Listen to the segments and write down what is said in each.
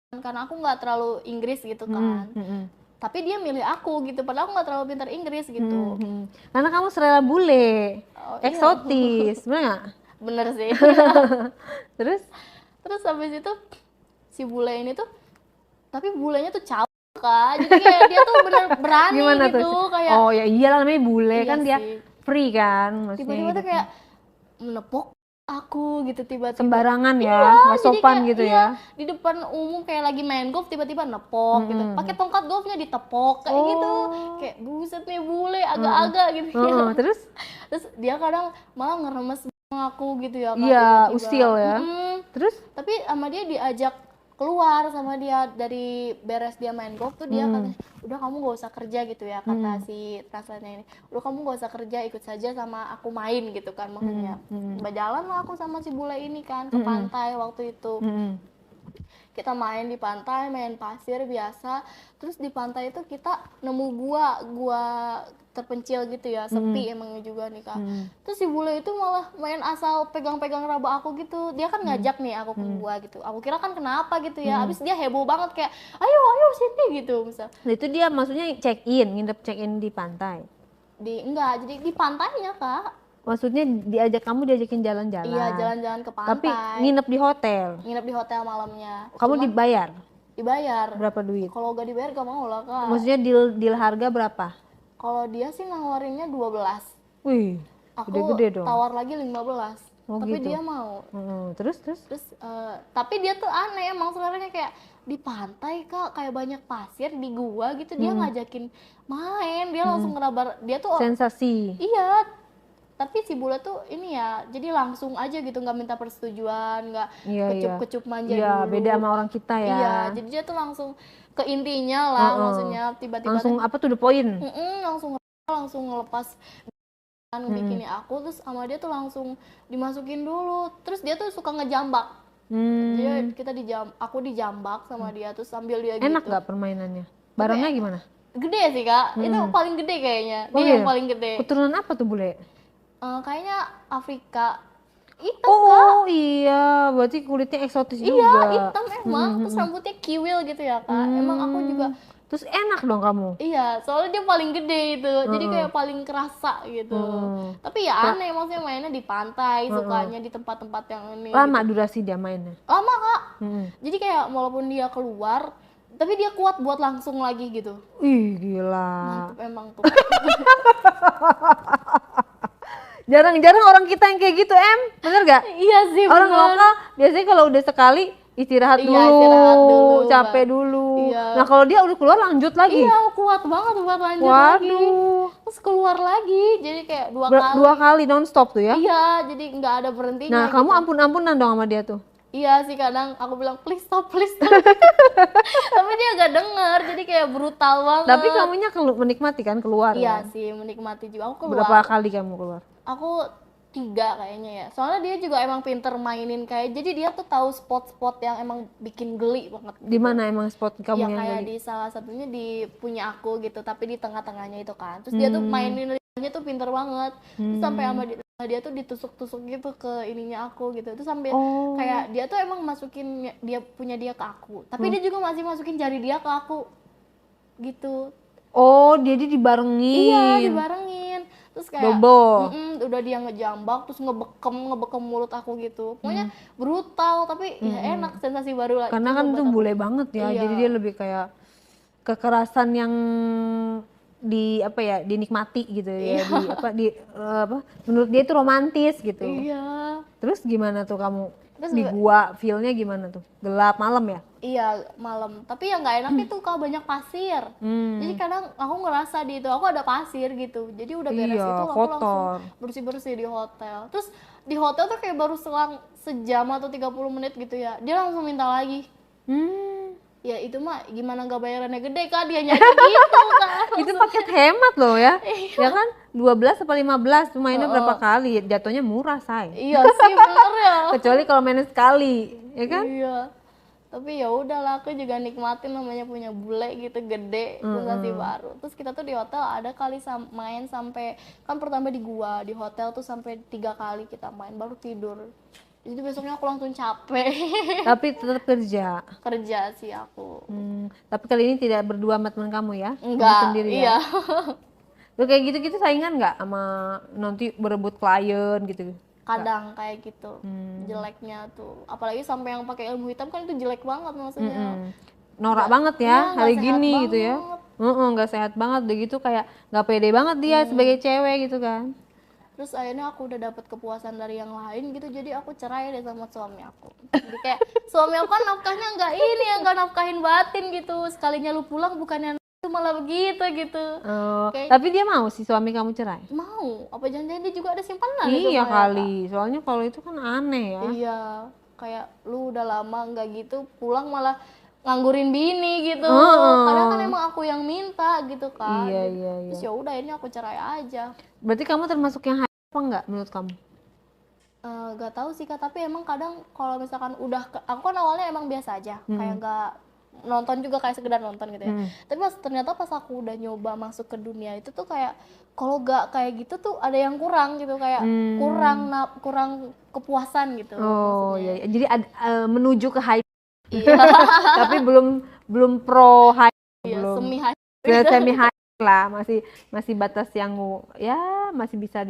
karena aku nggak terlalu Inggris gitu kan. Tapi dia milih aku gitu, padahal aku nggak terlalu pintar Inggris gitu. Karena kamu selera bule, Oh, iya. eksotis, bener nggak? Bener sih. Terus? Terus habis itu si bule ini tuh, tapi bulenya tuh cabut Kak, jadi kayak dia tuh bener berani Gimana gitu tuh? kayak. Oh ya iyalah namanya bule Iya kan dia sih, free kan, maksudnya tiba-tiba tuh hidupnya. kayak menepok aku gitu tiba-tiba. Sembarangan ya, Iya, nggak jadi sopan kayak gitu iya ya. di depan umum kayak lagi main golf tiba-tiba nepok gitu, pakai tongkat golfnya ditepok kayak gitu, Oh. kayak buset nih bule agak-agak gitu ya. Terus? Terus dia kadang malah ngeremes aku gitu ya Kak, Iya, tiba-tiba. usil ya. Terus? Tapi sama dia diajak keluar sama dia dari beres dia main golf tuh dia katanya udah kamu gak usah kerja gitu ya, kata si translatornya ini, udah kamu gak usah kerja, ikut saja sama aku main gitu kan maksudnya. Berjalan lah aku sama si bule ini kan ke pantai waktu itu. Kita main di pantai, main pasir biasa. Terus di pantai itu kita nemu gua terpencil gitu ya, sepi emangnya juga nih Kak. Terus si bule itu malah main asal pegang-pegang raba aku gitu. Dia kan ngajak nih aku ke gua gitu. Aku kira kan kenapa gitu ya. Abis dia heboh banget kayak, ayo ayo sini gitu misal. Nah, itu dia maksudnya nginep check in di pantai. Enggak, jadi di pantainya Kak. Maksudnya diajakin jalan-jalan. Iya, jalan-jalan ke pantai. Tapi nginep di hotel. Nginep di hotel malamnya. Kamu Cuman dibayar? dibayar. Berapa duit? Kalau gak dibayar gak mau lah Kak. Maksudnya deal harga berapa? Kalau dia sih nawarinnya 12. Wih, Aku gede-gede dong. tawar lagi 15. Oh, Tapi gitu. dia mau. Terus? Tapi dia tuh aneh emang sebenarnya, kayak di pantai Kak, kayak banyak pasir di gua gitu, dia ngajakin main, dia langsung ngerabar, dia tuh Sensasi. iya. Tapi si bule tuh ini ya, jadi langsung aja gitu, nggak minta persetujuan, nggak Iya, kecup-kecup manja iya, dulu. beda sama orang kita ya. Iya, jadi dia tuh langsung ke intinya lah, maksudnya tiba-tiba langsung apa tuh the point? langsung ngelepas kan bikini aku, terus sama dia tuh langsung dimasukin dulu, terus dia tuh suka ngejambak. Dia aku dijambak sama dia, terus sambil dia Enak gitu. nggak permainannya? Barangnya gimana? Gede sih Kak, itu paling gede kayaknya. Oh, Dia iya? yang paling gede. Keturunan apa tuh bule? Kayaknya Afrika. Hitam Oh iya, berarti kulitnya eksotis Iya, juga. hitam emang. Terus rambutnya kiwil gitu ya Kak. Emang aku juga. Terus enak dong kamu? Iya, soalnya dia paling gede itu, jadi kayak paling kerasa gitu. Tapi ya aneh, maksudnya mainnya di pantai, sukanya di tempat-tempat yang ini. Lama durasi dia mainnya? Lama Kak. Jadi kayak walaupun dia keluar, tapi dia kuat buat langsung lagi gitu. Ih gila. Mantep emang tuh. Jarang-jarang orang kita yang kayak gitu bener gak? Iya sih, Orang bener. lokal biasanya kalau udah sekali istirahat Iya, istirahat dulu, capek Mbak. dulu. Iya. Nah kalau dia udah keluar lanjut lagi. Iya, kuat banget buat lanjut lagi. Waduh. Terus keluar lagi, jadi kayak dua kali. Dua kali non-stop tuh ya? Iya, jadi nggak ada berhentinya. Nah gitu. kamu ampun-ampunan dong sama dia tuh? Iya sih, kadang aku bilang please stop. Tapi dia nggak denger, jadi kayak brutal banget. Tapi kamunya menikmati kan keluar? Iya kan? sih, menikmati juga. Aku keluar. Berapa kali kamu keluar? Aku 3 kayaknya ya. Soalnya dia juga emang pinter mainin kayak, jadi dia tuh tahu spot-spot yang emang bikin geli banget. Di mana emang spot kamu Ya yang kayak geli? di salah satunya di punya aku gitu, tapi di tengah-tengahnya itu kan. Terus dia tuh mainin lidahnya tuh pinter banget. Terus sampai sama dia tuh ditusuk-tusuk gitu ke ininya aku gitu. Terus sampai kayak dia tuh emang masukin dia punya dia ke aku. Tapi dia juga masih masukin jari dia ke aku. Gitu. Oh, jadi dibarengin. Iya, dibarengin. Terus kayak Double. udah dia ngejambak, terus ngebekem mulut aku gitu. Pokoknya brutal, tapi ya enak, sensasi baru lah. Karena kan itu bule banget ya, Iya. jadi dia lebih kayak kekerasan yang dinikmati gitu ya, menurut dia itu romantis gitu. Iya. Terus gimana tuh kamu Terus di gua, feel-nya gimana tuh? Gelap malam ya? Iya, malam. Tapi yang nggak enak itu kalau banyak pasir. Jadi kadang aku ngerasa di itu aku ada pasir gitu. Jadi udah beres Iya, itu aku kotor. langsung bersih-bersih di hotel. Terus di hotel tuh kayak baru selang sejam atau 30 menit gitu ya. Dia langsung minta lagi. Ya itu mah gimana nggak bayarannya gede Kak, dia nyanyi gitu Kak. Itu paket hemat loh ya. Ya kan 12 atau 15 tuh mainnya berapa kali, jatuhnya murah say. Iya sih, bener ya. Kecuali kalau mainnya sekali, ya kan? Iya. Tapi ya udahlah, aku juga nikmatin namanya punya bule gitu, gede, sensasi baru. Terus kita tuh di hotel ada kali main sampai, kan pertama di gua, di hotel tuh sampai 3 kali kita main baru tidur. Jadi besoknya aku langsung capek. Tapi tetap kerja. Kerja sih aku. Tapi kali ini tidak berdua sama teman kamu ya? Kamu Enggak, sendiri iya. ya? Lo kayak gitu-gitu saingan nggak sama nanti berebut klien gitu? Kadang kayak gitu. Jeleknya tuh. Apalagi sampai yang pakai ilmu hitam kan itu jelek banget maksudnya. Norak banget ya Iya, hari nggak gini sehat gitu ya. banget. Nggak sehat banget udah gitu, kayak nggak pede banget dia sebagai cewek gitu kan. Terus akhirnya aku udah dapet kepuasan dari yang lain gitu, jadi aku cerai deh sama suami aku. Jadi kayak suami aku kan nafkahnya nggak ini ya, nggak nafkahin batin gitu. Sekalinya lu pulang bukannya itu malah begitu gitu. Kayak Tapi dia mau si suami kamu cerai? mau, apa jangan-jangan dia juga ada simpanan itu Iya kayak, kali, soalnya kalau itu kan aneh ya. iya, kayak lu udah lama nggak gitu, pulang malah nganggurin bini gitu. Padahal kan emang aku yang minta gitu kan. Iya, iya. Terus ya udah ini aku cerai aja. Berarti kamu termasuk yang hype apa enggak menurut kamu? Gak tahu sih Kak, tapi emang kadang kalau misalkan aku kan awalnya emang biasa aja, kayak nggak nonton juga, kayak sekedar nonton gitu ya. Tapi ternyata pas aku udah nyoba masuk ke dunia itu tuh kayak kalau gak kayak gitu tuh ada yang kurang gitu, kayak kurang kepuasan gitu Oh maksudnya. iya, jadi menuju ke hype. Iya. Tapi belum pro hype, Iya, belum semi semi hype lah, masih batas yang ya masih bisa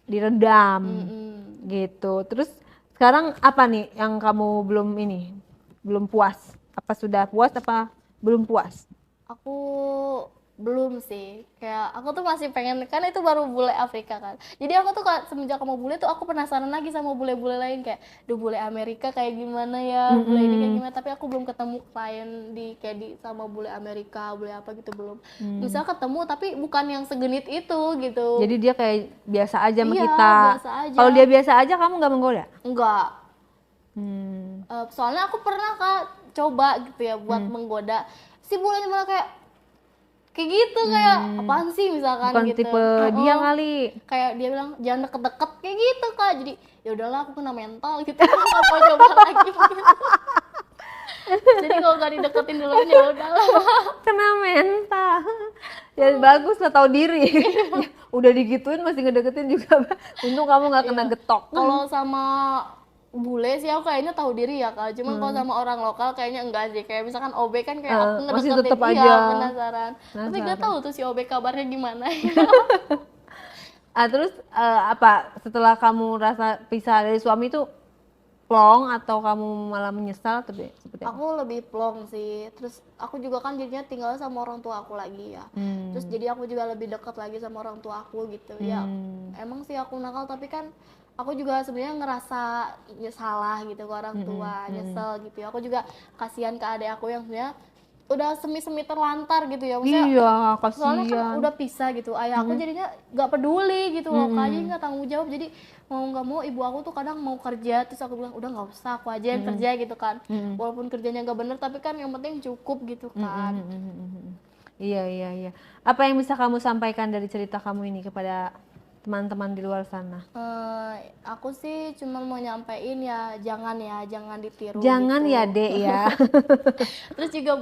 diredam gitu. Terus sekarang apa nih yang kamu belum puas? Apa sudah puas apa belum puas? Aku belum sih, kayak aku tuh masih pengen, kan itu baru bule Afrika kan, jadi aku tuh semenjak kamu bule tuh aku penasaran lagi sama bule-bule lain, kayak duh bule Amerika kayak gimana ya, bule ini kayak gimana, tapi aku belum ketemu klien sama bule Amerika, bule apa gitu belum. Misal ketemu tapi bukan yang segenit itu gitu. Jadi dia kayak biasa aja sama Iya, kita. biasa aja. Kalau dia biasa aja kamu nggak menggoda? Enggak. Soalnya aku pernah Kak coba gitu ya buat menggoda, si bulenya malah kayak gitu, kayak apaan sih misalkan Bukan gitu. tipe dia kali. Kayak dia bilang jangan deket-deket kayak gitu Kak, jadi ya udahlah aku kena mental gitu. Aku mau coba lagi gitu. Jadi kalau gak dideketin dulu ya udahlah. Kena mental. Ya bagus lah, tahu diri. Udah digituin masih ngedeketin juga. Untung kamu nggak kena getok. Kalau sama bule sih aku kayaknya tahu diri ya Kak, cuman kalau sama orang lokal kayaknya enggak sih, kayak misalkan OB kan kayak aku masih ngedeketin tetep dia, aja penasaran. Tapi gak tahu tuh si OB kabarnya gimana. Terus apa setelah kamu rasa pisah dari suami itu plong atau kamu malah menyesal atau seperti apa? Aku lebih plong sih, terus aku juga kan jadinya tinggal sama orang tua aku lagi ya. Terus jadi aku juga lebih dekat lagi sama orang tua aku gitu ya. Emang sih aku nakal, tapi kan aku juga sebenarnya ngerasa salah gitu ke orang tua, nyesel gitu ya. Aku juga kasihan ke adik aku yang sebenarnya udah semi-semi terlantar gitu ya. Maksudnya, Iya, soalnya kan kasihan. udah pisah gitu, ayah aku jadinya nggak peduli gitu loh, Kak, jadi nggak tanggung jawab. Jadi mau nggak mau ibu aku tuh kadang mau kerja, terus aku bilang udah nggak usah, aku aja yang kerja gitu kan. Walaupun kerjanya nggak bener, tapi kan yang penting cukup gitu kan. Iya. Apa yang bisa kamu sampaikan dari cerita kamu ini kepada teman-teman di luar sana? Aku sih cuma mau nyampein ya jangan ditiru Jangan gitu. ya Dek ya. Terus juga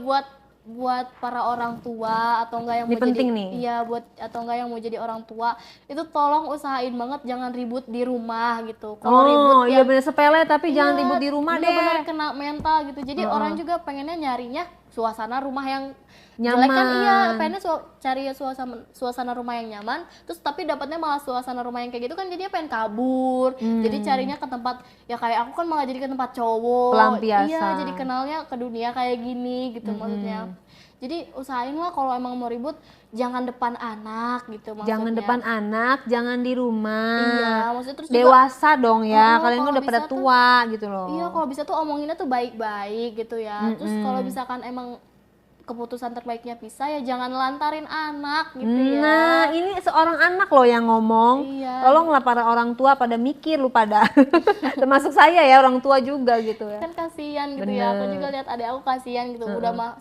buat para orang tua atau enggak yang Ini mau penting jadi nih. iya atau enggak yang mau jadi orang tua, itu tolong usahain banget jangan ribut di rumah gitu. Kalau ribut Iya bener sepele tapi jangan iya, ribut di rumah bener-bener deh. kena mental gitu. Jadi orang juga pengennya nyarinya suasana rumah yang Nyaman. jelek kan, iya pengennya cari suasana rumah yang nyaman, terus tapi dapatnya malah suasana rumah yang kayak gitu kan, jadinya pengen kabur. Jadi carinya ke tempat ya kayak aku kan malah jadi ke tempat cowok. Pelampiasan. Iya, jadi kenalnya ke dunia kayak gini gitu maksudnya. Jadi usahain lah kalau emang mau ribut jangan depan anak gitu maksudnya. Jangan depan anak, jangan di rumah. Iya, maksudnya terus juga Dewasa dong ya, kalian kan kalau udah pada bisa tuh- tua gitu loh. iya, kalau bisa tuh omonginnya tuh baik-baik gitu ya. Terus kalau misalkan emang keputusan terbaiknya pisah ya jangan lantarin anak gitu ya. Nah, ini seorang anak loh yang ngomong. Iya. Tolonglah para orang tua pada mikir lu pada. Termasuk saya ya, orang tua juga gitu ya. Kan kasihan gitu ya. Aku juga lihat adik aku kasihan gitu.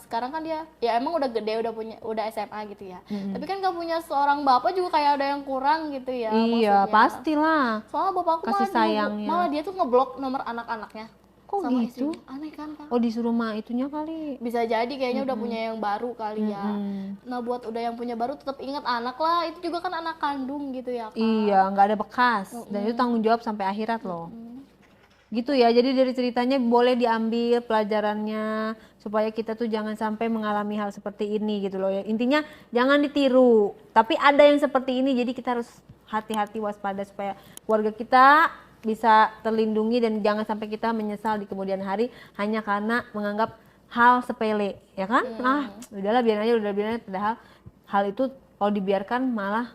Sekarang kan dia ya emang udah gede, udah SMA gitu ya. Tapi kan gak punya seorang bapak juga, kayak ada yang kurang gitu ya. Iya, maksudnya. pastilah. Soalnya bapakku Kasih sayangnya. malah dia tuh ngeblok nomor anak-anaknya. Kok sama gitu? istrinya. Aneh kan Kak? Oh, disuruh mah itunya kali. Bisa jadi kayaknya udah punya yang baru kali ya. Nah buat udah yang punya baru tetap ingat anak lah, itu juga kan anak kandung gitu ya Kak. Iya, nggak ada bekas. Dan itu tanggung jawab sampai akhirat loh. Gitu ya, jadi dari ceritanya boleh diambil pelajarannya supaya kita tuh jangan sampai mengalami hal seperti ini gitu loh ya. Intinya jangan ditiru, tapi ada yang seperti ini jadi kita harus hati-hati waspada supaya keluarga kita bisa terlindungi dan jangan sampai kita menyesal di kemudian hari hanya karena menganggap hal sepele, ya kan? Udahlah biarin aja, padahal hal itu kalau dibiarkan malah